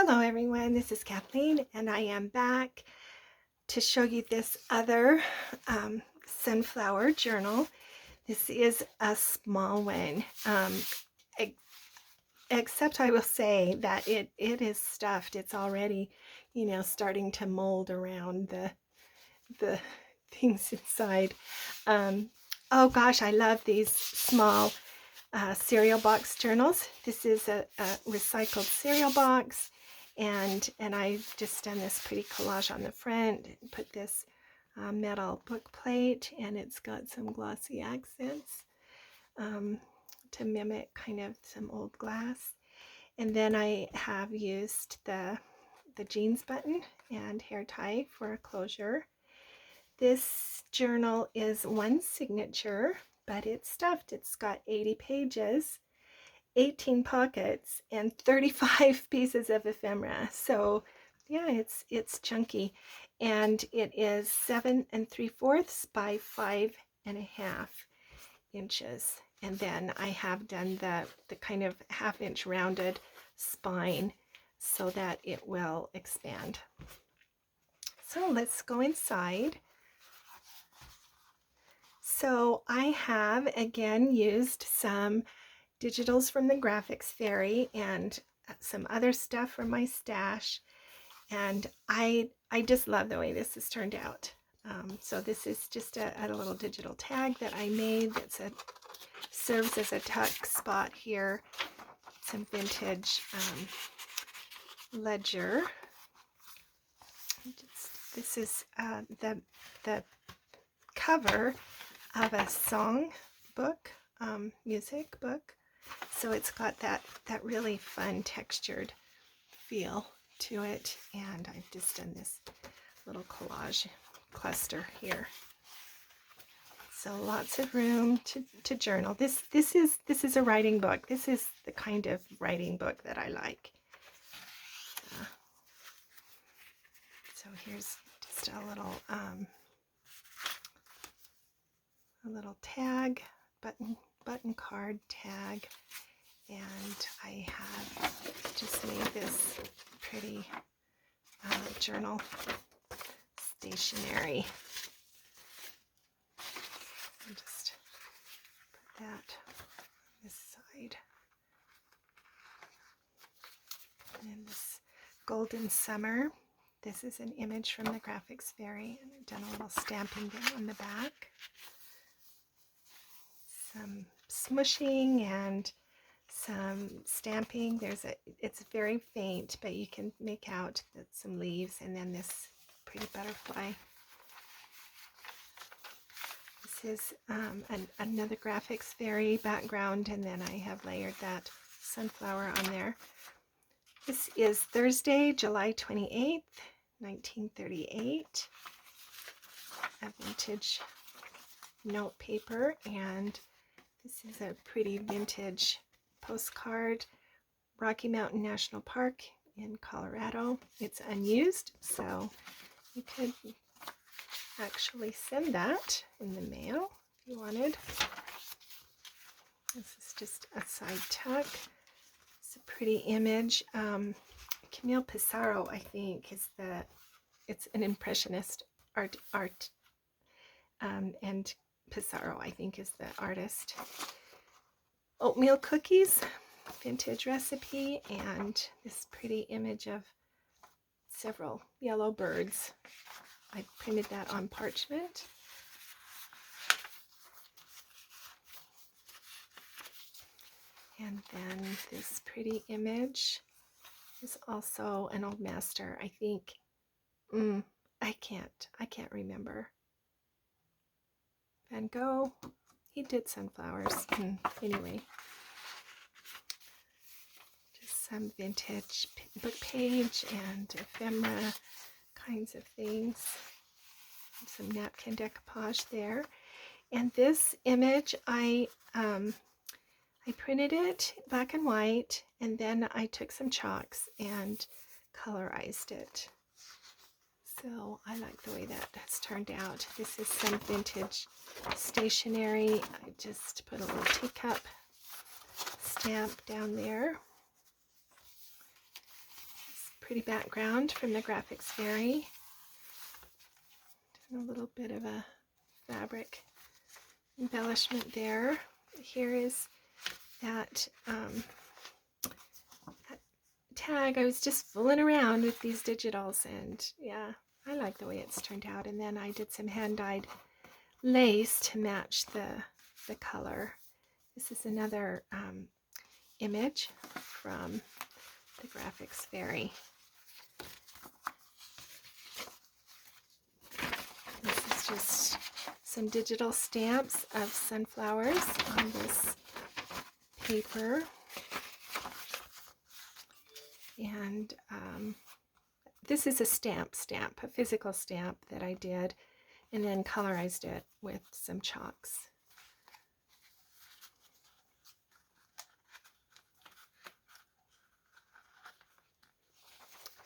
Hello everyone, this is Kathleen and I am back to show you this other sunflower journal. This is a small one, except I will say that it is stuffed. It's already, starting to mold around the things inside. Oh gosh, I love these small cereal box journals. This is a recycled cereal box, and I've just done this pretty collage on the front. Put this metal book plate, and it's got some glossy accents to mimic kind of some old glass. And then I have used the jeans button and hair tie for a closure. This journal is one signature, but it's stuffed. It's got 80 pages, 18 pockets, and 35 pieces of ephemera. So yeah, it's chunky, and it is 7 3/4 by 5.5 inches. And then I have done the kind of half-inch rounded spine so that it will expand. So let's go inside. So I have again used some digitals from the Graphics Fairy and some other stuff from my stash, and I just love the way this has turned out. So this is just a little digital tag that I made that serves as a tuck spot here. Some vintage ledger. This is the cover of a song book, music book. So it's got that really fun textured feel to it, and I've just done this little collage cluster here. So lots of room to journal. This is a writing book. This is the kind of writing book that I like. So here's just a little tag, button card tag, and I have just made this pretty journal stationery. I'll just put that on this side. And then this Golden Summer. This is an image from the Graphics Fairy, and I've done a little stamping there on the back. Some smushing and some stamping. It's very faint, but you can make out some leaves, and then this pretty butterfly. This is another Graphics Fairy background, and then I have layered that sunflower on there. This is Thursday, July 28th, 1938. A vintage note paper, and this is a pretty vintage postcard. Rocky Mountain National Park in Colorado. It's unused, so you could actually send that in the mail if you wanted. This is just a side tuck. It's a pretty image. Camille Pissarro, I think, it's an impressionist art, and Pissarro, I think, is the artist. Oatmeal cookies, vintage recipe, and this pretty image of several yellow birds. I printed that on parchment. And then this pretty image is also an old master, I think. I can't remember. Van Gogh, he did sunflowers. Anyway, just some vintage book page and ephemera kinds of things. Some napkin decoupage there. And this image, I printed it black and white, and then I took some chalks and colorized it. So I like the way that has turned out. This is some vintage stationery. I just put a little teacup stamp down there. It's pretty background from the Graphics Fairy. And a little bit of a fabric embellishment there. Here is that, that tag. I was just fooling around with these digitals, and yeah, I like the way it's turned out. And then I did some hand-dyed lace to match the color. This is another image from the Graphics Fairy. This is just some digital stamps of sunflowers on this paper. And this is a stamp, a physical stamp that I did, and then colorized it with some chalks.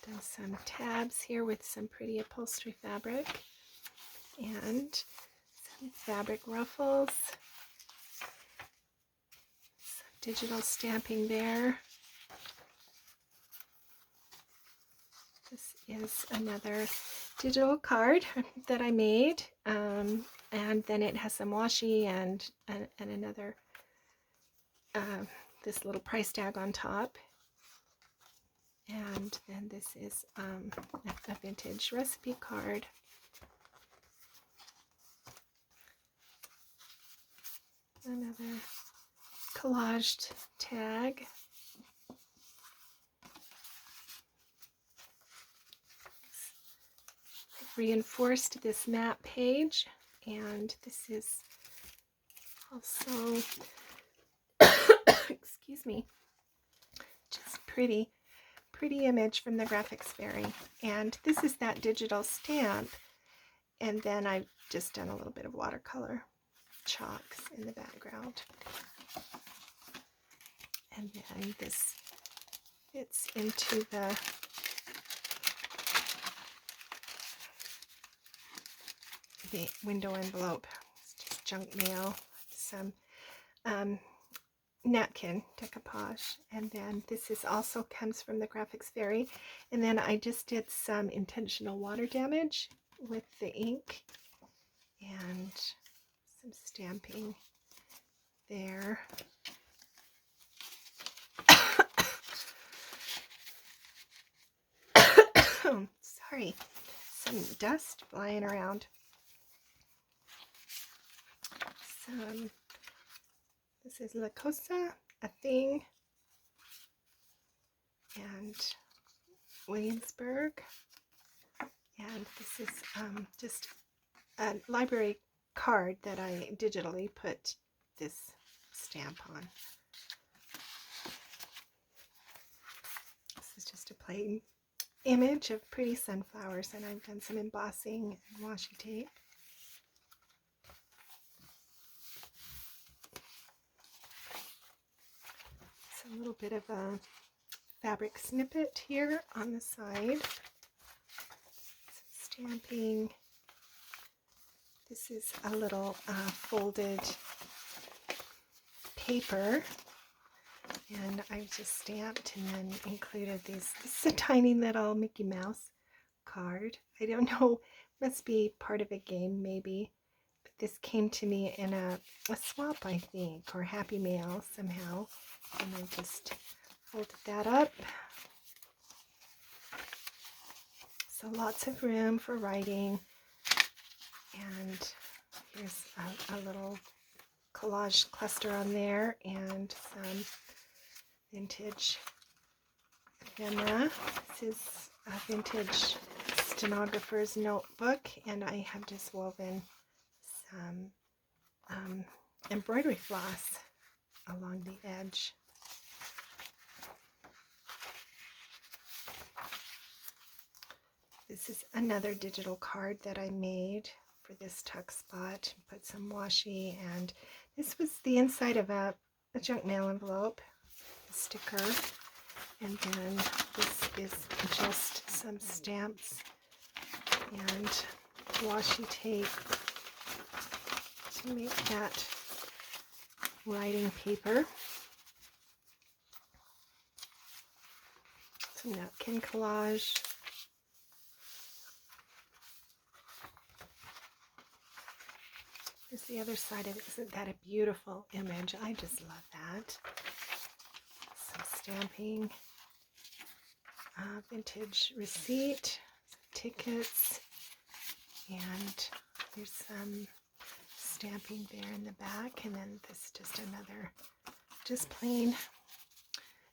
Done some tabs here with some pretty upholstery fabric and some fabric ruffles. Some digital stamping there. This is another digital card that I made, and then it has some washi and another this little price tag on top. And then this is a vintage recipe card. Another collaged tag. I've reinforced this map page, and this is also, excuse me, just pretty image from the Graphics Fairy. And this is that digital stamp, and then I've just done a little bit of watercolor chalks in the background. And then this fits into the window envelope. It's just junk mail, some napkin decoupage, and then this is also comes from the Graphics Fairy. And then I just did some intentional water damage with the ink and some stamping there. Sorry, some dust flying around. This is La Cosa, a thing, and Williamsburg. And this is just a library card that I digitally put this stamp on. This is just a plain image of pretty sunflowers, and I've done some embossing and washi tape. A little bit of a fabric snippet here on the side. Some stamping. This is a little folded paper, and I've just stamped and then included these. This is a tiny little Mickey Mouse card. I don't know, must be part of a game maybe. But this came to me in a swap, I think, or Happy Mail somehow. And I just folded that up. So lots of room for writing. And here's a little collage cluster on there, and some vintage ephemera. This is a vintage stenographer's notebook, and I have just woven some embroidery floss along the edge. This is another digital card that I made for this tuck spot. Put some washi, and this was the inside of a junk mail envelope, a sticker, and then this is just some stamps and washi tape to make that writing paper. Some napkin collage. Here's the other side of it. Isn't that a beautiful image? I just love that. Some stamping. Vintage receipt. Some tickets. And there's some stamping there in the back. And then this just another, just plain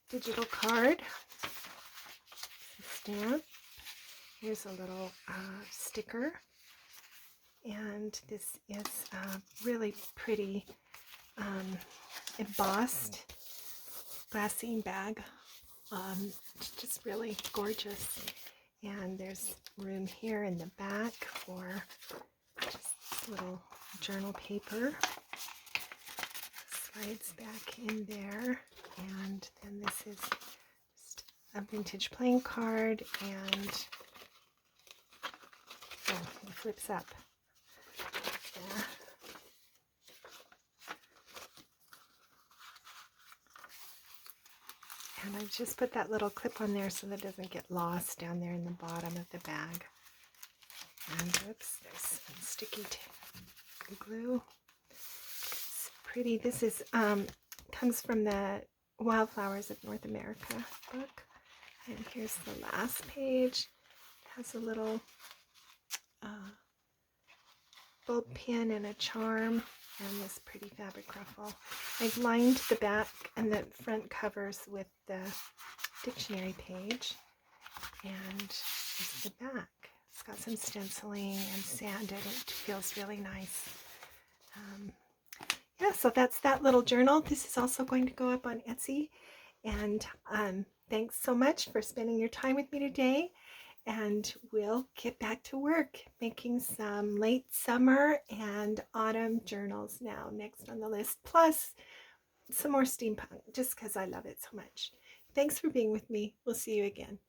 digital card. Stamp. Here's a little sticker. And this is a really pretty embossed glassine bag. It's just really gorgeous. And there's room here in the back for just little journal paper. Slides back in there. And then this is just a vintage playing card. And it flips up. Yeah. And I've just put that little clip on there so that it doesn't get lost down there in the bottom of the bag. And oops, there's some sticky glue. It's pretty. This is comes from the Wildflowers of North America book. And here's the last page. It has a little bulb pin and a charm and this pretty fabric ruffle. I've lined the back and the front covers with the dictionary page, and here's the back. It's got some stenciling and sanded. It feels really nice. Yeah, so that's that little journal. This is also going to go up on Etsy, and thanks so much for spending your time with me today. And we'll get back to work making some late summer and autumn journals now, next on the list, plus some more steampunk, just because I love it so much. Thanks for being with me. We'll see you again.